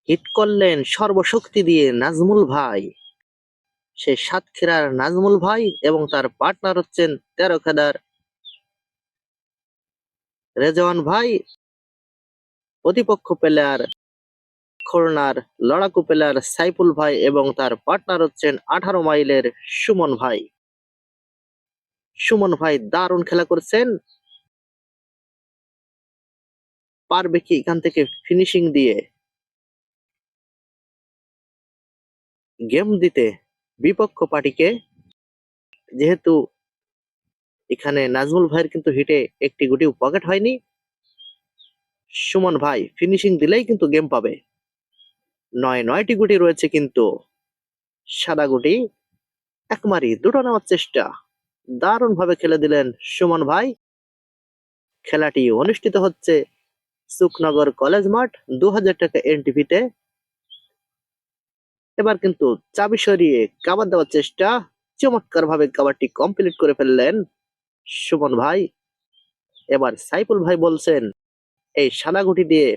Hit করলেন সর্বশক্তি দিয়ে নাজমুল ভাই। সে সাতক্ষীরার নাজমুল ভাই এবং তার পার্টনার হচ্ছেন তেরোখাদার রেজওয়ান ভাই। প্রতিপক্ষ প্লেয়ার খুলনার লড়াকু প্লেয়ার সাইফুল ভাই এবং তার পার্টনার হচ্ছেন 18 মাইলের সুমন ভাই। সুমন ভাই দারুণ খেলা করছেন। পারবে কি এখান থেকে ফিনিশিং দিয়ে গেম দিতে বিপক্ষ পার্টিকে? যেহেতু এখানে নাজমুল ভাইয়ের কিন্তু হিটে একটি গুটিও পকেট হয়নি, সুমন ভাই ফিনিশিং দিলেই কিন্তু গেম পাবে। নয়টি গুটি রয়েছে কিন্তু সাদা গুটি একমারি দুটো নেওয়ার চেষ্টা। দারুণ ভাবে খেলে দিলেন সুমন ভাই। খেলাটি অনুষ্ঠিত হচ্ছে সুখনগর কলেজ মাঠ, 2000 টাকা এনটিভিতে। এবার কিন্তু চাবি সরিয়ে কাবার দেওয়ার চেষ্টা, চমৎকার ভাবে কাবারটি কমপ্লিট করে ফেললেন সুমন ভাই। এবার সাইফুল ভাই বলছেন, এই সাদা গুটি দিয়ে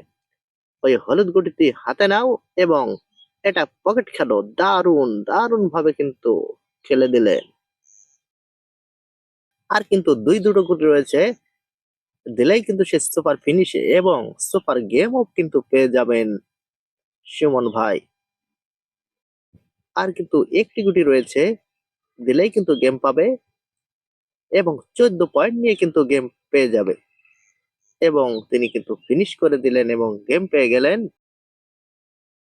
ওই হলুদ গুটিটি হাতে নাও এবং এটা পকেট খেলো। দারুণ দারুণ ভাবে কিন্তু খেলে দিলেন। আর কিন্তু দুটো গুটি রয়েছে, দিলেই কিন্তু সে সুপার ফিনিশে এবং সুপার গেমও কিন্তু পেয়ে যাবেন সুমন ভাই। আর কিন্তু একটি গুটি রয়েছে, দিলেই কিন্তু গেম পাবে এবং 14 পয়েন্ট নিয়ে কিন্তু গেম পেয়ে যাবে। এবং তিনি কিন্তু ফিনিশ করে দিলেন এবং গেম পেয়ে গেলেন।